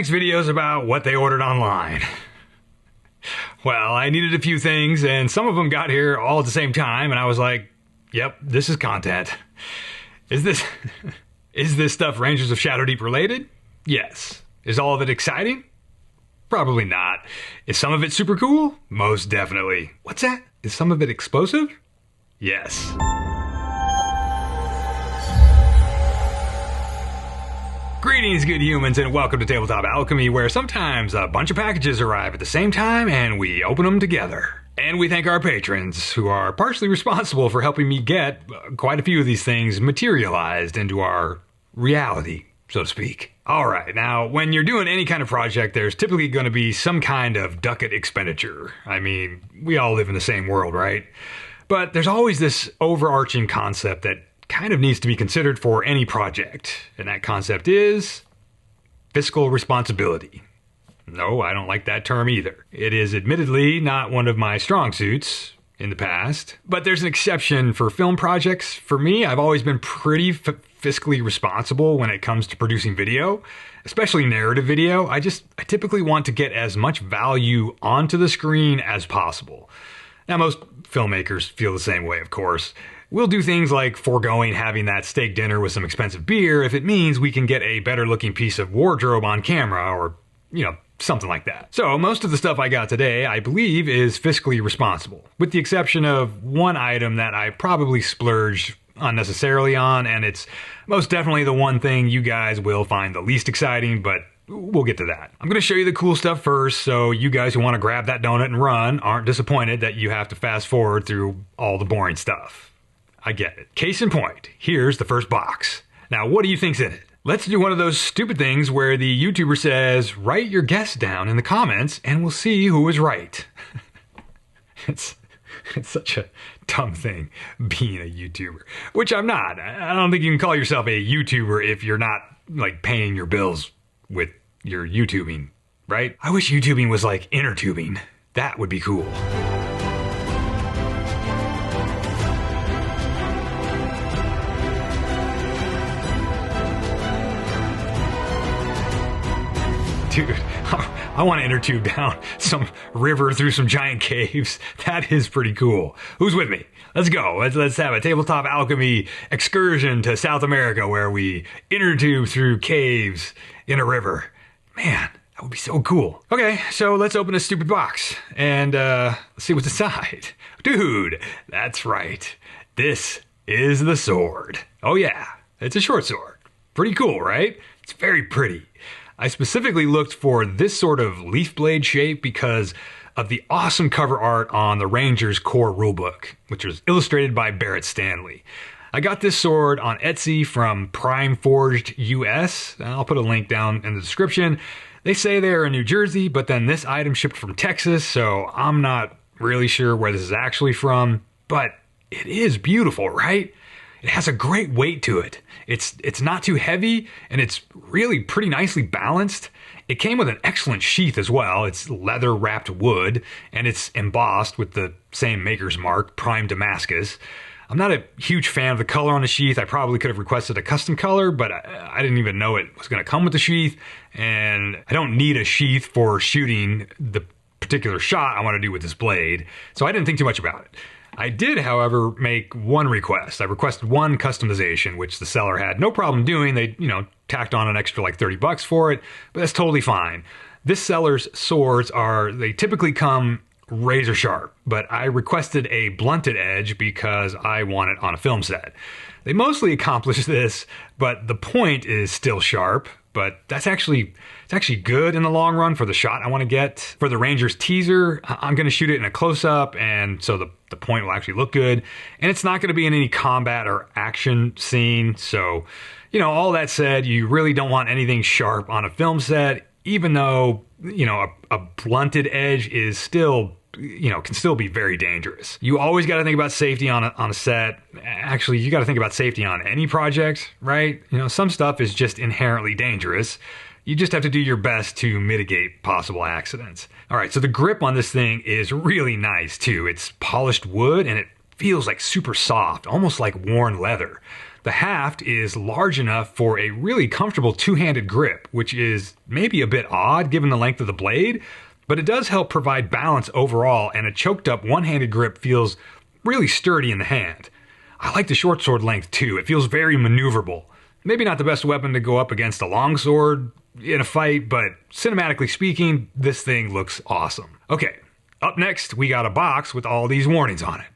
makes videos about what they ordered online. Well, I needed a few things, and some of them got here all at the same time, and I was like, yep, this is content. Is this stuff Rangers of Shadow Deep related? Yes. Is all of it exciting? Probably not. Is some of it super cool? Most definitely. What's that? Is some of it explosive? Yes. Greetings, good humans, and welcome to Tabletop Alchemy, where sometimes a bunch of packages arrive at the same time and we open them together. And we thank our patrons, who are partially responsible for helping me get quite a few of these things materialized into our reality, so to speak. Alright, now, when you're doing any kind of project, there's typically going to be some kind of ducat expenditure. I mean, we all live in the same world, right? But there's always this overarching concept that kind of needs to be considered for any project, and that concept is fiscal responsibility. No, I don't like that term either. It is admittedly not one of my strong suits in the past, but there's an exception for film projects. For me, I've always been pretty fiscally responsible when it comes to producing video, especially narrative video. I typically want to get as much value onto the screen as possible. Now, most filmmakers feel the same way, of course. We'll do things like foregoing having that steak dinner with some expensive beer if it means we can get a better looking piece of wardrobe on camera or, something like that. So most of the stuff I got today, I believe, is fiscally responsible, with the exception of one item that I probably splurged unnecessarily on, and it's most definitely the one thing you guys will find the least exciting, but we'll get to that. I'm going to show you the cool stuff first, so you guys who want to grab that donut and run aren't disappointed that you have to fast forward through all the boring stuff. I get it. Case in point, here's the first box. Now, what do you think's in it? Let's do one of those stupid things where the YouTuber says, write your guess down in the comments and we'll see who was right. It's such a dumb thing, being a YouTuber. Which I'm not. I don't think you can call yourself a YouTuber if you're not, paying your bills with your YouTubing, right? I wish YouTubing was like inner tubing. That would be cool. Dude, I want to inner tube down some river through some giant caves. That is pretty cool. Who's with me? Let's go. Let's have a tabletop alchemy excursion to South America where we inner tube through caves in a river. Man, that would be so cool. Okay, so let's open this stupid box and let's see what's inside. Dude, that's right. This is the sword. Oh yeah, it's a short sword. Pretty cool, right? It's very pretty. I specifically looked for this sort of leaf blade shape because of the awesome cover art on the Rangers core rulebook, which was illustrated by Barrett Stanley. I got this sword on Etsy from Prime Forged US. I'll put a link down in the description. They say they're in New Jersey, but then this item shipped from Texas, so I'm not really sure where this is actually from, but it is beautiful, right? It has a great weight to it. It's not too heavy, and it's really pretty nicely balanced. It came with an excellent sheath as well. It's leather-wrapped wood, and it's embossed with the same maker's mark, Prime Damascus. I'm not a huge fan of the color on the sheath. I probably could have requested a custom color, but I didn't even know it was going to come with the sheath, and I don't need a sheath for shooting the particular shot I want to do with this blade, so I didn't think too much about it. I did, however, make one request. I requested one customization, which the seller had no problem doing. They, tacked on an extra $30 for it, but that's totally fine. This seller's swords they typically come razor sharp, but I requested a blunted edge because I want it on a film set. They mostly accomplish this, but the point is still sharp. But it's actually good in the long run for the shot I want to get. For the Rangers teaser, I'm going to shoot it in a close-up, and so the point will actually look good. And it's not going to be in any combat or action scene. So, all that said, you really don't want anything sharp on a film set, even though, a blunted edge is still, can still be very dangerous. You always got to think about safety on a set. Actually, you got to think about safety on any project, right? Some stuff is just inherently dangerous. You just have to do your best to mitigate possible accidents. All right, so the grip on this thing is really nice too. It's polished wood and it feels like super soft, almost like worn leather. The haft is large enough for a really comfortable two-handed grip, which is maybe a bit odd given the length of the blade, but it does help provide balance overall, and a choked up one-handed grip feels really sturdy in the hand. I like the short sword length too. It feels very maneuverable. Maybe not the best weapon to go up against a longsword in a fight, but cinematically speaking, this thing looks awesome. Okay, up next, we got a box with all these warnings on it.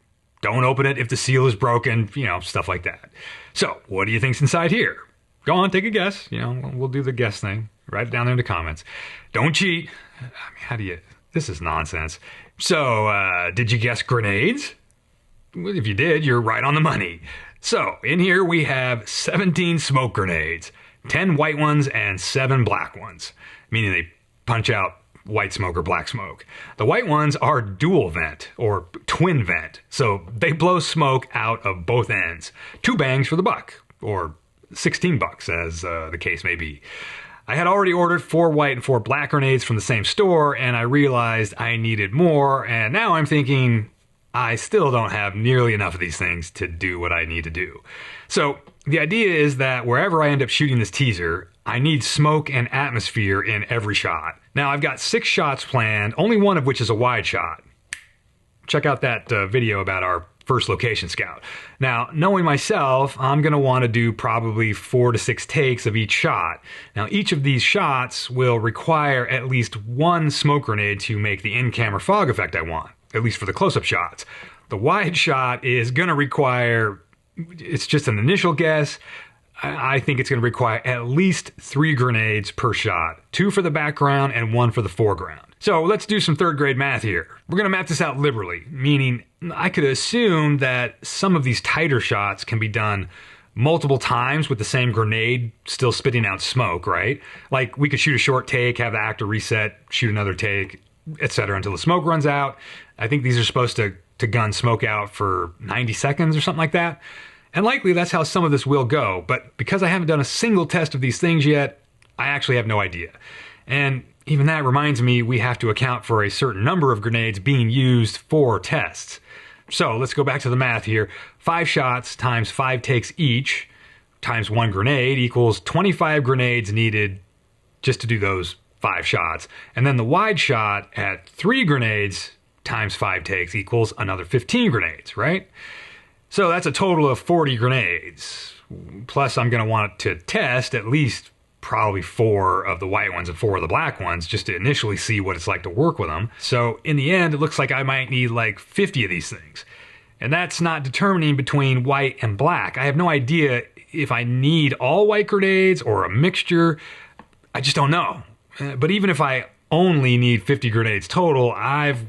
Don't open it if the seal is broken, stuff like that. So, what do you think's inside here? Go on, take a guess. We'll do the guess thing. Write it down there in the comments. Don't cheat. I mean, this is nonsense. So, did you guess grenades? Well, if you did, you're right on the money. So, in here we have 17 smoke grenades, 10 white ones and 7 black ones, meaning they punch out white smoke or black smoke. The white ones are dual vent or twin vent, so they blow smoke out of both ends. 2 bangs for the buck, or 16 bucks as the case may be. I had already ordered 4 white and 4 black grenades from the same store, and I realized I needed more, and now I'm thinking I still don't have nearly enough of these things to do what I need to do. So the idea is that wherever I end up shooting this teaser, I need smoke and atmosphere in every shot. Now I've got 6 shots planned, only one of which is a wide shot. Check out that video about our first location scout. Now, knowing myself, I'm going to want to do probably 4 to 6 takes of each shot. Now, each of these shots will require at least 1 smoke grenade to make the in-camera fog effect I want, at least for the close-up shots. The wide shot is going to require, it's just an initial guess, I think it's going to require at least 3 grenades per shot, 2 for the background and 1 for the foreground. So let's do some third grade math here. We're going to map this out liberally, meaning I could assume that some of these tighter shots can be done multiple times with the same grenade still spitting out smoke, right? Like we could shoot a short take, have the actor reset, shoot another take, etc. until the smoke runs out. I think these are supposed to gun smoke out for 90 seconds or something like that. And likely that's how some of this will go, but because I haven't done a single test of these things yet, I actually have no idea. And even that reminds me we have to account for a certain number of grenades being used for tests. So let's go back to the math here. 5 shots times 5 takes each times 1 grenade equals 25 grenades needed just to do those 5 shots. And then the wide shot at 3 grenades times 5 takes equals another 15 grenades, right? So that's a total of 40 grenades. Plus I'm going to want to test at least probably 4 of the white ones and 4 of the black ones just to initially see what it's like to work with them. So in the end, it looks like I might need like 50 of these things. And that's not determining between white and black. I have no idea if I need all white grenades or a mixture. I just don't know. But even if I only need 50 grenades total, I've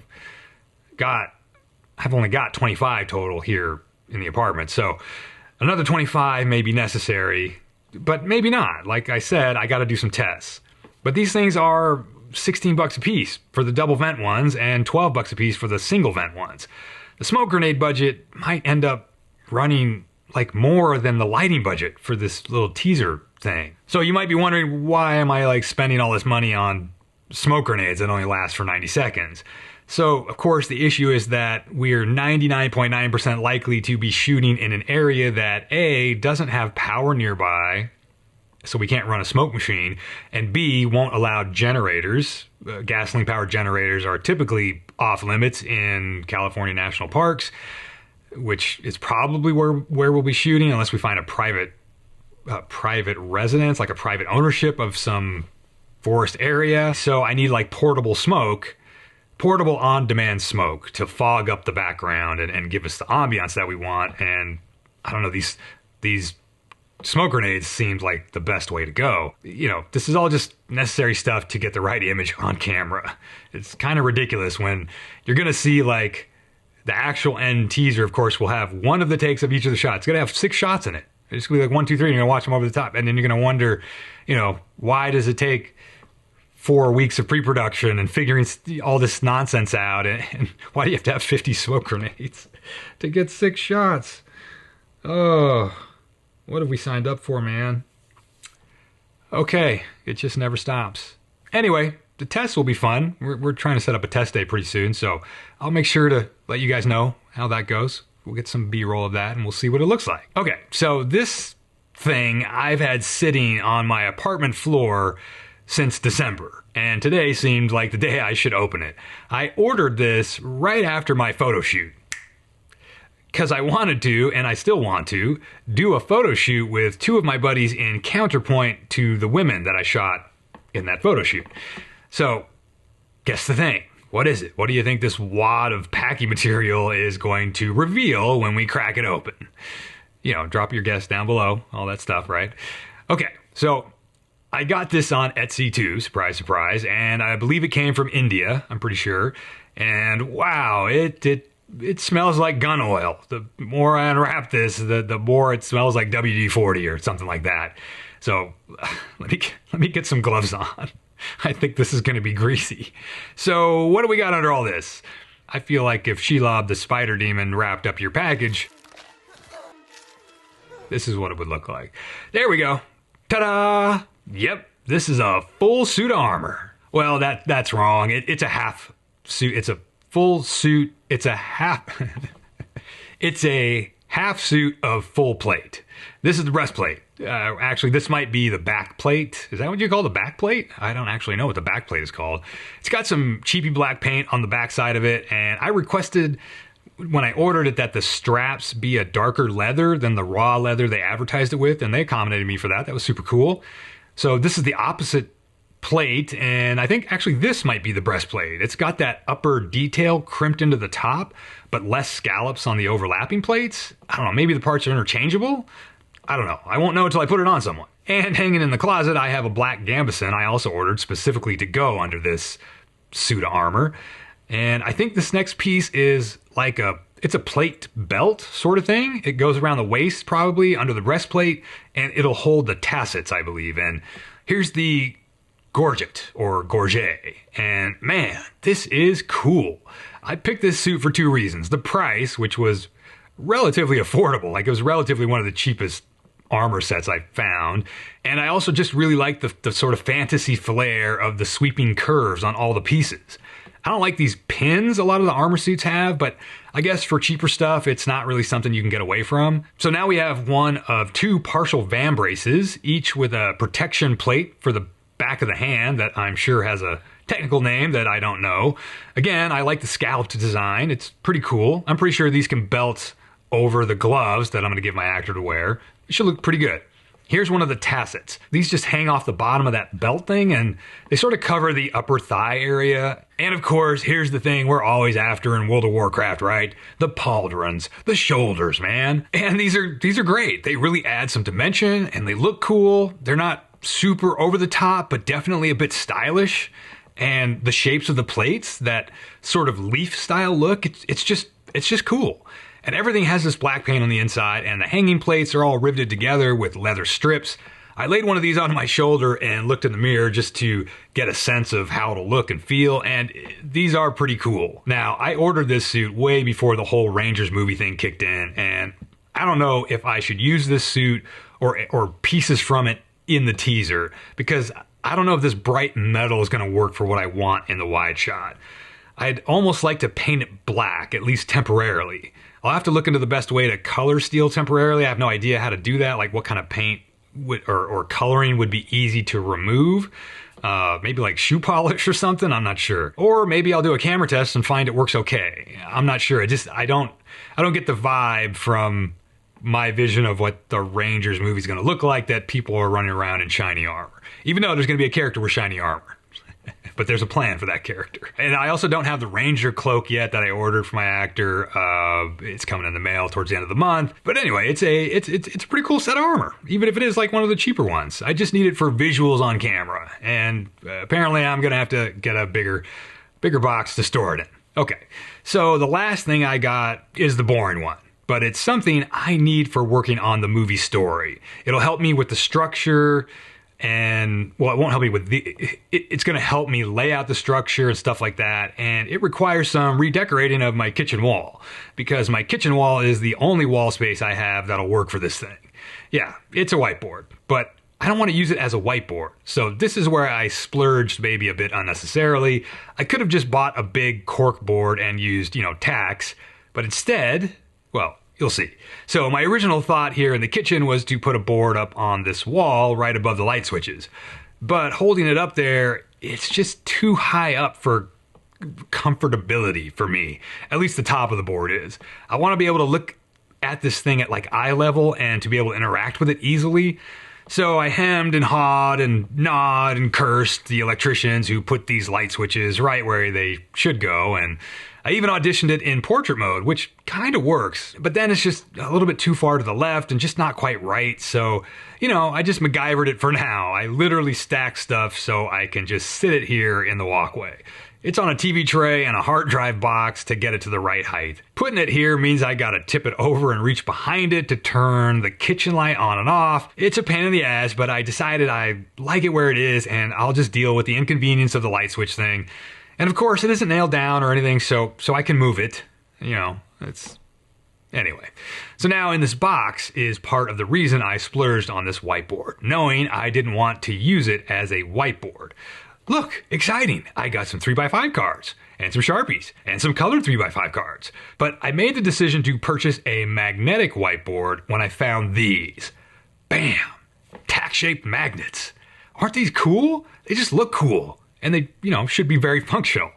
only got 25 total here in the apartment. So another 25 may be necessary, but maybe not. Like I said, I got to do some tests. But these things are 16 bucks a piece for the double vent ones and 12 bucks a piece for the single vent ones. The smoke grenade budget might end up running like more than the lighting budget for this little teaser thing. So you might be wondering, why am I like spending all this money on smoke grenades that only last for 90 seconds? So, of course, the issue is that we're 99.9% likely to be shooting in an area that A, doesn't have power nearby, so we can't run a smoke machine, and B, won't allow generators. Gasoline-powered generators are typically off limits in California national parks, which is probably where we'll be shooting unless we find a private residence, like a private ownership of some forest area. So I need like portable on-demand smoke to fog up the background and give us the ambiance that we want. And I don't know, these smoke grenades seemed like the best way to go. This is all just necessary stuff to get the right image on camera. It's kind of ridiculous when you're going to see like the actual end teaser, of course, will have one of the takes of each of the shots. It's going to have 6 shots in it. It's going to be like 1, 2, 3, and you're going to watch them over the top. And then you're going to wonder, why does it take 4 weeks of pre-production and figuring all this nonsense out, and why do you have to have 50 smoke grenades to get 6 shots? Oh, what have we signed up for, man? Okay, it just never stops. Anyway, the tests will be fun. We're trying to set up a test day pretty soon, so I'll make sure to let you guys know how that goes. We'll get some B-roll of that and we'll see what it looks like. Okay, so this thing I've had sitting on my apartment floor since December, and today seemed like the day I should open it. I ordered this right after my photo shoot because I wanted to, and I still want to, do a photo shoot with two of my buddies in counterpoint to the women that I shot in that photo shoot. So, guess the thing. What is it? What do you think this wad of packing material is going to reveal when we crack it open? You know, drop your guess down below, all that stuff, right? Okay, so I got this on Etsy too, surprise, surprise, and I believe it came from India, I'm pretty sure. And wow, it smells like gun oil. The more I unwrap this, the more it smells like WD-40 or something like that. So let me get some gloves on. I think this is going to be greasy. So what do we got under all this? I feel like if Shelob the spider demon wrapped up your package, this is what it would look like. There we go. Ta-da! Yep, this is a full suit of armor. Well, that's wrong. It's a half suit. It's a full suit. It's a half... It's a half suit of full plate. This is the breastplate. Actually, this might be the back plate. Is that what you call the back plate? I don't actually know what the back plate is called. It's got some cheapy black paint on the back side of it, and I requested when I ordered it that the straps be a darker leather than the raw leather they advertised it with, and they accommodated me for that. That was super cool. So this is the opposite plate, and I think actually this might be the breastplate. It's got that upper detail crimped into the top, but less scallops on the overlapping plates. I don't know, maybe the parts are interchangeable? I don't know. I won't know until I put it on someone. And hanging in the closet, I have a black gambeson I also ordered specifically to go under this suit of armor. And I think this next piece is like it's a plate belt sort of thing. It goes around the waist probably under the breastplate, and it'll hold the tassets, I believe. And here's the gorget or gorget. And man, this is cool. I picked this suit for two reasons. The price, which was relatively affordable. Like it was relatively one of the cheapest armor sets I found. And I also just really like the sort of fantasy flair of the sweeping curves on all the pieces. I don't like these pins a lot of the armor suits have, but I guess for cheaper stuff, it's not really something you can get away from. So now we have one of two partial van braces, each with a protection plate for the back of the hand that I'm sure has a technical name that I don't know. Again, I like the scalloped design. It's pretty cool. I'm pretty sure these can belt over the gloves that I'm going to give my actor to wear. It should look pretty good. Here's one of the tassets. These just hang off the bottom of that belt thing, and they sort of cover the upper thigh area. And of course, here's the thing we're always after in World of Warcraft, right? The pauldrons, the shoulders, man. And these are great. They really add some dimension, and they look cool. They're not super over the top, but definitely a bit stylish. And the shapes of the plates, that sort of leaf style look, it's just cool. And everything has this black paint on the inside, and the hanging plates are all riveted together with leather strips. I laid one of these on my shoulder and looked in the mirror just to get a sense of how it'll look and feel, and these are pretty cool. Now, I ordered this suit way before the whole Rangers movie thing kicked in, and I don't know if I should use this suit or pieces from it in the teaser, because I don't know if this bright metal is going to work for what I want in the wide shot. I'd almost like to paint it black, at least temporarily. I'll have to look into the best way to color steel temporarily. I have no idea how to do that, like what kind of paint or coloring would be easy to remove. Maybe like shoe polish or something, I'm not sure. Or maybe I'll do a camera test and find it works okay. I'm not sure. I don't get the vibe from my vision of what the Rangers movie is going to look like that people are running around in shiny armor. Even though there's going to be a character with shiny armor. But there's a plan for that character. And I also don't have the Ranger cloak yet that I ordered for my actor. It's coming in the mail towards the end of the month. But anyway, it's a pretty cool set of armor, even if it is like one of the cheaper ones. I just need it for visuals on camera. And apparently I'm going to have to get a bigger box to store it in. Okay, so the last thing I got is the boring one. But it's something I need for working on the movie story. It'll help me with the structure. And well, it won't help me with it's going to help me lay out the structure and stuff like that. And it requires some redecorating of my kitchen wall, because my kitchen wall is the only wall space I have that'll work for this thing. Yeah, it's a whiteboard, but I don't want to use it as a whiteboard. So this is where I splurged maybe a bit unnecessarily. I could have just bought a big cork board and used, tacks, but instead, Well, you'll see. So my original thought here in the kitchen was to put a board up on this wall right above the light switches. But holding it up there, it's just too high up for comfortability for me. At least the top of the board is. I want to be able to look at this thing at like eye level and to be able to interact with it easily. So I hemmed and hawed and gnawed and cursed the electricians who put these light switches right where they should go, and I even auditioned it in portrait mode, which kind of works, but then it's just a little bit too far to the left and just not quite right, so, you know, I just MacGyvered it for now. I literally stack stuff so I can just sit it here in the walkway. It's on a TV tray and a hard drive box to get it to the right height. Putting it here means I gotta tip it over and reach behind it to turn the kitchen light on and off. It's a pain in the ass, but I decided I like it where it is and I'll just deal with the inconvenience of the light switch thing. And of course, it isn't nailed down or anything, so I can move it. You know, it's... Anyway, so now in this box is part of the reason I splurged on this whiteboard, knowing I didn't want to use it as a whiteboard. Look, exciting! I got some 3x5 cards, and some Sharpies, and some colored 3x5 cards. But I made the decision to purchase a magnetic whiteboard when I found these. Bam! Tack-shaped magnets. Aren't these cool? They just look cool. And they, you know, should be very functional.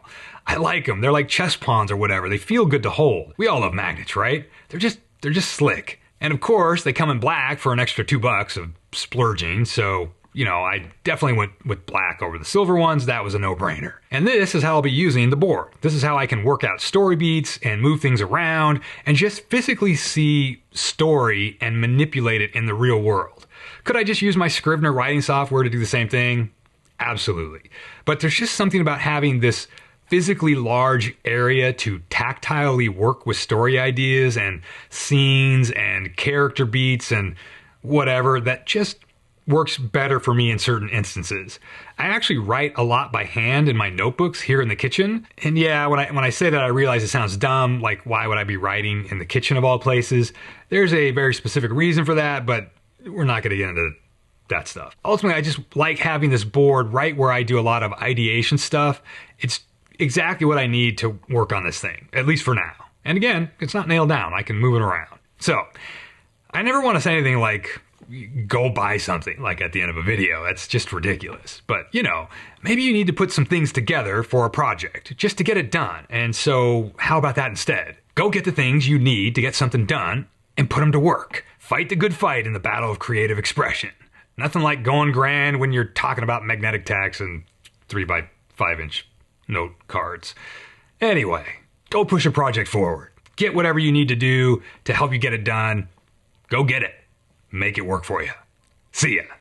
I like them. They're like chess pawns or whatever. They feel good to hold. We all love magnets, right? They're just slick. And of course, they come in black for an extra $2 of splurging, so... You know, I definitely went with black over the silver ones. That was a no-brainer. And this is how I'll be using the board. This is how I can work out story beats and move things around and just physically see story and manipulate it in the real world. Could I just use my Scrivener writing software to do the same thing? Absolutely. But there's just something about having this physically large area to tactilely work with story ideas and scenes and character beats and whatever that just works better for me in certain instances. I actually write a lot by hand in my notebooks here in the kitchen. And yeah, when I say that, I realize it sounds dumb. Like, why would I be writing in the kitchen of all places? There's a very specific reason for that, but we're not going to get into that stuff. Ultimately, I just like having this board right where I do a lot of ideation stuff. It's exactly what I need to work on this thing, at least for now. And again, it's not nailed down. I can move it around. So, I never want to say anything like, go buy something like at the end of a video. That's just ridiculous. But, you know, maybe you need to put some things together for a project just to get it done. And so how about that instead? Go get the things you need to get something done and put them to work. Fight the good fight in the battle of creative expression. Nothing like going grand when you're talking about magnetic tacks and 3x5-inch note cards. Anyway, go push a project forward. Get whatever you need to do to help you get it done. Go get it. Make it work for you. See ya.